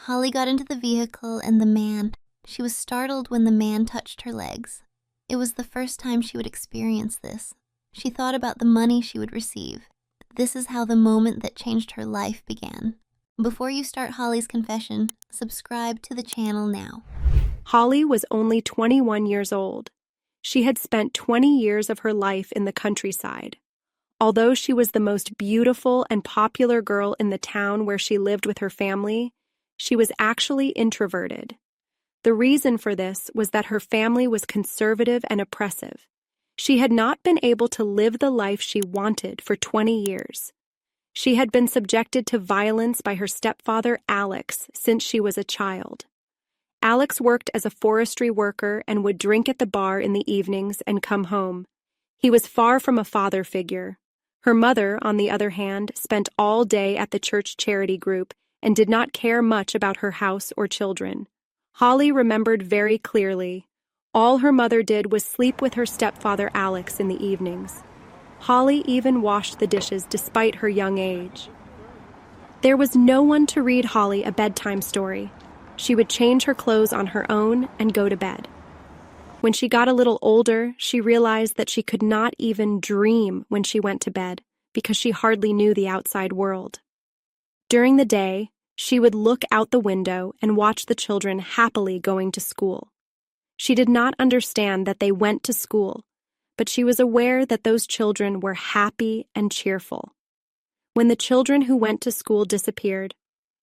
Holly got into the vehicle and the man. She was startled when the man touched her legs. It was the first time she would experience this. She thought about the money she would receive. This is how the moment that changed her life began. Before you start Holly's confession, subscribe to the channel now. Holly was only 21 years old. She had spent 20 years of her life in the countryside. Although she was the most beautiful and popular girl in the town where she lived with her family, she was actually introverted. The reason for this was that her family was conservative and oppressive. She had not been able to live the life she wanted for 20 years. She had been subjected to violence by her stepfather, Alex, since she was a child. Alex worked as a forestry worker and would drink at the bar in the evenings and come home. He was far from a father figure. Her mother, on the other hand, spent all day at the church charity group and did not care much about her house or children. Holly remembered very clearly. All her mother did was sleep with her stepfather Alex in the evenings. Holly even washed the dishes despite her young age. There was no one to read Holly a bedtime story. She would change her clothes on her own and go to bed. When she got a little older, she realized that she could not even dream when she went to bed because she hardly knew the outside world. During the day, she would look out the window and watch the children happily going to school. She did not understand that they went to school, but she was aware that those children were happy and cheerful. When the children who went to school disappeared,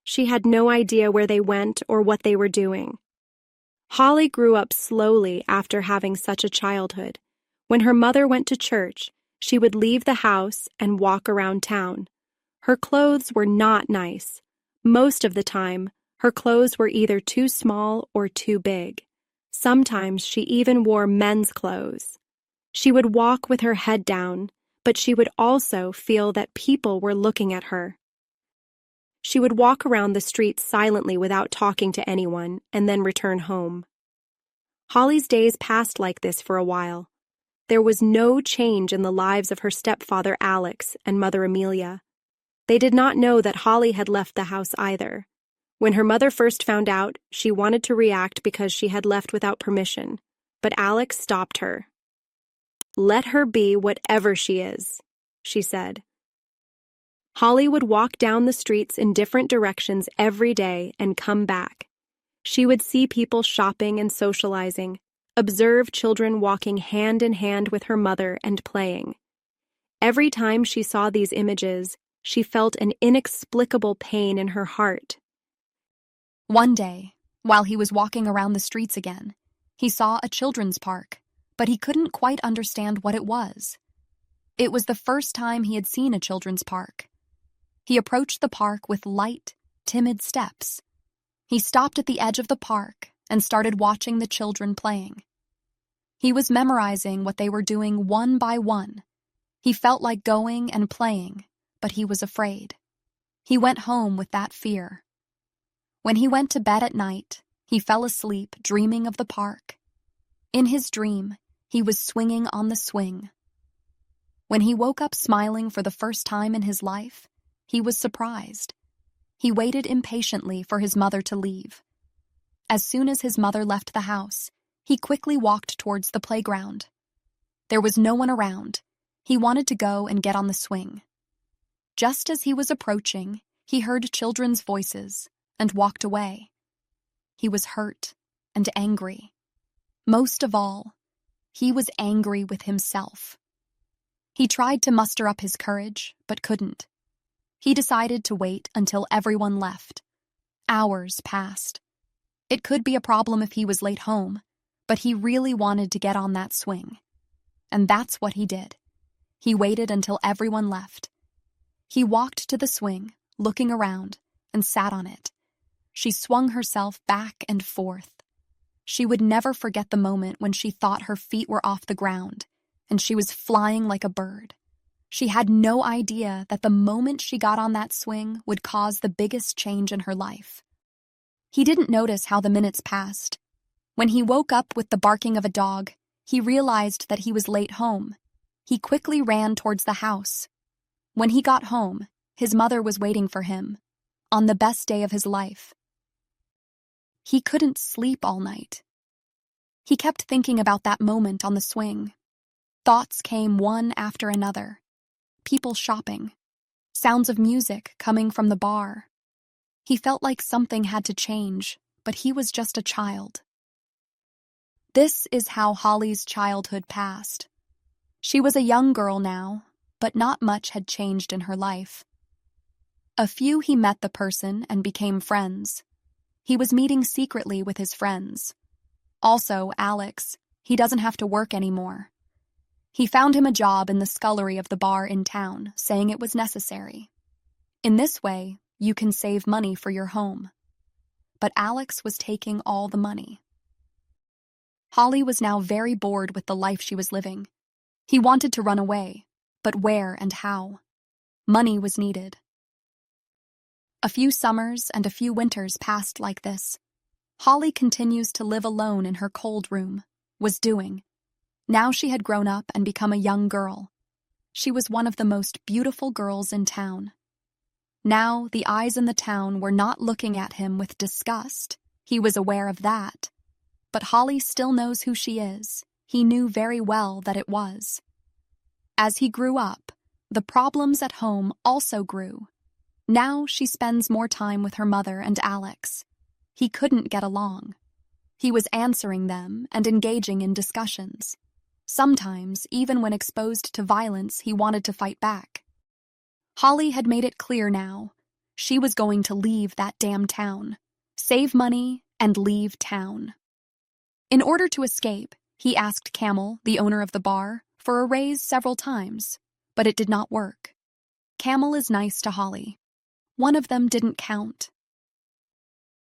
she had no idea where they went or what they were doing. Holly grew up slowly after having such a childhood. When her mother went to church, she would leave the house and walk around town. Her clothes were not nice. Most of the time, her clothes were either too small or too big. Sometimes she even wore men's clothes. She would walk with her head down, but she would also feel that people were looking at her. She would walk around the streets silently without talking to anyone and then return home. Holly's days passed like this for a while. There was no change in the lives of her stepfather Alex and mother Amelia. They did not know that Holly had left the house either. When her mother first found out, she wanted to react because she had left without permission, but Alex stopped her. "Let her be whatever she is," she said. Holly would walk down the streets in different directions every day and come back. She would see people shopping and socializing, observe children walking hand in hand with her mother and playing. Every time she saw these images, she felt an inexplicable pain in her heart. One day, while he was walking around the streets again, he saw a children's park, but he couldn't quite understand what it was. It was the first time he had seen a children's park. He approached the park with light, timid steps. He stopped at the edge of the park and started watching the children playing. He was memorizing what they were doing one by one. He felt like going and playing, but he was afraid. He went home with that fear. When he went to bed at night, he fell asleep dreaming of the park. In his dream, he was swinging on the swing. When he woke up smiling for the first time in his life, he was surprised. He waited impatiently for his mother to leave. As soon as his mother left the house, he quickly walked towards the playground. There was no one around. He wanted to go and get on the swing. Just as he was approaching, he heard children's voices and walked away. He was hurt and angry. Most of all, he was angry with himself. He tried to muster up his courage, but couldn't. He decided to wait until everyone left. Hours passed. It could be a problem if he was late home, but he really wanted to get on that swing. And that's what he did. He waited until everyone left. He walked to the swing, looking around, and sat on it. She swung herself back and forth. She would never forget the moment when she thought her feet were off the ground, and she was flying like a bird. She had no idea that the moment she got on that swing would cause the biggest change in her life. He didn't notice how the minutes passed. When he woke up with the barking of a dog, he realized that he was late home. He quickly ran towards the house. When he got home, his mother was waiting for him, on the best day of his life. He couldn't sleep all night. He kept thinking about that moment on the swing. Thoughts came one after another. People shopping. Sounds of music coming from the bar. He felt like something had to change, but he was just a child. This is how Holly's childhood passed. She was a young girl now, but not much had changed in her life. A few he met the person and became friends. He was meeting secretly with his friends. Also, Alex, he doesn't have to work anymore. He found him a job in the scullery of the bar in town, saying it was necessary. In this way, you can save money for your home. But Alex was taking all the money. Holly was now very bored with the life she was living. He wanted to run away, but where and how? Money was needed. A few summers and a few winters passed like this. Holly continues to live alone in her cold room, was doing. Now she had grown up and become a young girl. She was one of the most beautiful girls in town. Now the eyes in the town were not looking at him with disgust. He was aware of that. But Holly still knows who she is. He knew very well that it was. As he grew up, the problems at home also grew. Now she spends more time with her mother and Alex. He couldn't get along. He was answering them and engaging in discussions. Sometimes, even when exposed to violence, he wanted to fight back. Holly had made it clear now. She was going to leave that damn town, save money, and leave town. In order to escape, he asked Camel, the owner of the bar, for a raise several times, but it did not work. Camel is nice to Holly. One of them didn't count.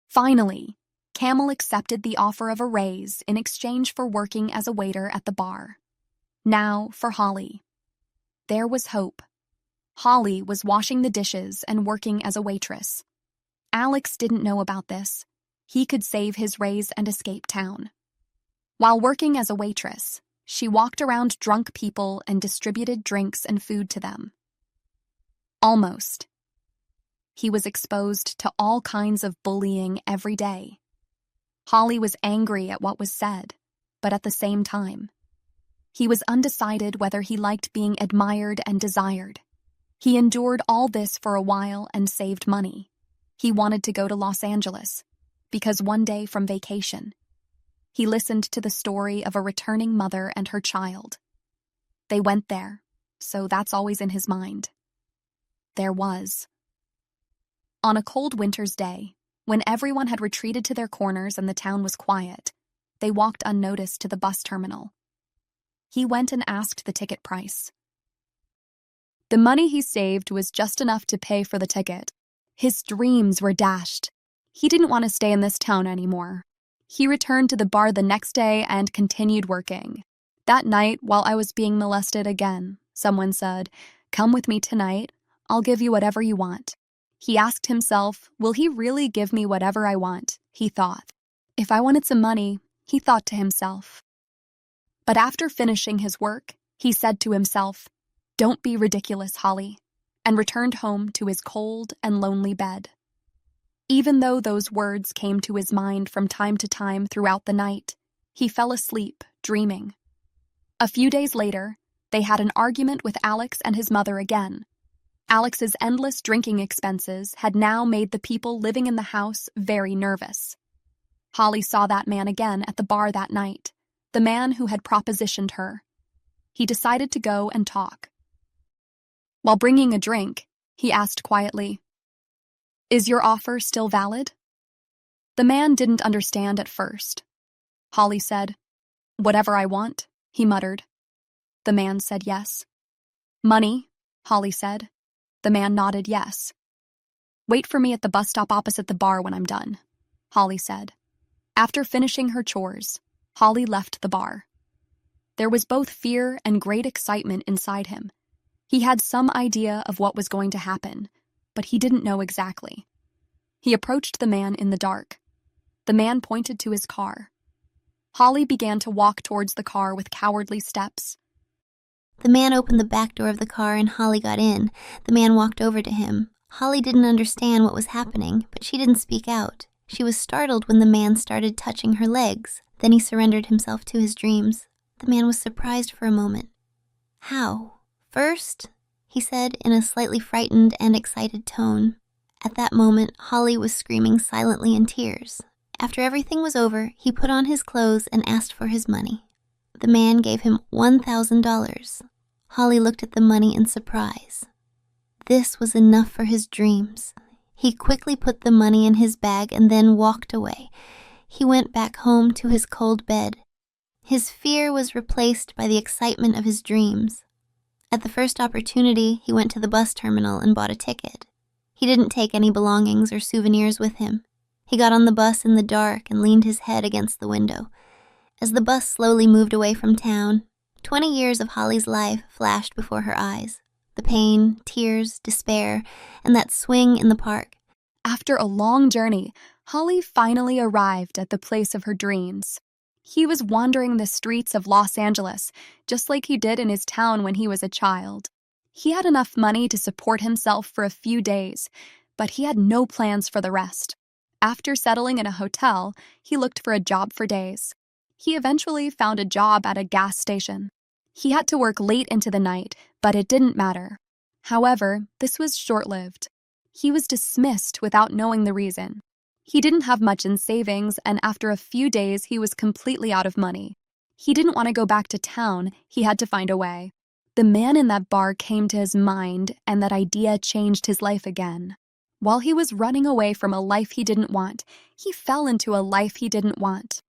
Finally, Camel accepted the offer of a raise in exchange for working as a waiter at the bar. Now for Holly. There was hope. Holly was washing the dishes and working as a waitress. Alex didn't know about this. He could save his raise and escape town. While working as a waitress, she walked around drunk people and distributed drinks and food to them. Almost. He was exposed to all kinds of bullying every day. Holly was angry at what was said, but at the same time, he was undecided whether he liked being admired and desired. He endured all this for a while and saved money. He wanted to go to Los Angeles, because one day from vacation, he listened to the story of a returning mother and her child. They went there, so that's always in his mind. There was. On a cold winter's day, when everyone had retreated to their corners and the town was quiet, they walked unnoticed to the bus terminal. He went and asked the ticket price. The money he saved was just enough to pay for the ticket. His dreams were dashed. He didn't want to stay in this town anymore. He returned to the bar the next day and continued working. That night, while I was being molested again, someone said, "Come with me tonight. I'll give you whatever you want." He asked himself, will he really give me whatever I want? He thought. If I wanted some money, he thought to himself. But after finishing his work, he said to himself, "Don't be ridiculous, Holly," and returned home to his cold and lonely bed. Even though those words came to his mind from time to time throughout the night, he fell asleep, dreaming. A few days later, they had an argument with Alex and his mother again. Alex's endless drinking expenses had now made the people living in the house very nervous. Holly saw that man again at the bar that night, the man who had propositioned her. He decided to go and talk. While bringing a drink, he asked quietly, "Is your offer still valid?" The man didn't understand at first. Holly said, "Whatever I want," he muttered. The man said yes. "Money," Holly said. The man nodded yes. "Wait for me at the bus stop opposite the bar when I'm done," Holly said. After finishing her chores, Holly left the bar. There was both fear and great excitement inside him. He had some idea of what was going to happen, but he didn't know exactly. He approached the man in the dark. The man pointed to his car. Holly began to walk towards the car with cowardly steps. The man opened the back door of the car and Holly got in. The man walked over to him. Holly didn't understand what was happening, but she didn't speak out. She was startled when the man started touching her legs. Then he surrendered himself to his dreams. The man was surprised for a moment. "How? First?" he said in a slightly frightened and excited tone. At that moment, Holly was screaming silently in tears. After everything was over, he put on his clothes and asked for his money. The man gave him $1,000. Holly looked at the money in surprise. This was enough for his dreams. He quickly put the money in his bag and then walked away. He went back home to his cold bed. His fear was replaced by the excitement of his dreams. At the first opportunity, he went to the bus terminal and bought a ticket. He didn't take any belongings or souvenirs with him. He got on the bus in the dark and leaned his head against the window. As the bus slowly moved away from town, 20 years of Holly's life flashed before her eyes. The pain, tears, despair, and that swing in the park. After a long journey, Holly finally arrived at the place of her dreams. He was wandering the streets of Los Angeles, just like he did in his town when he was a child. He had enough money to support himself for a few days, but he had no plans for the rest. After settling in a hotel, he looked for a job for days. He eventually found a job at a gas station. He had to work late into the night, but it didn't matter. However, this was short-lived. He was dismissed without knowing the reason. He didn't have much in savings, and after a few days, he was completely out of money. He didn't want to go back to town. He had to find a way. The man in that bar came to his mind, and that idea changed his life again. While he was running away from a life he didn't want, he fell into a life he didn't want.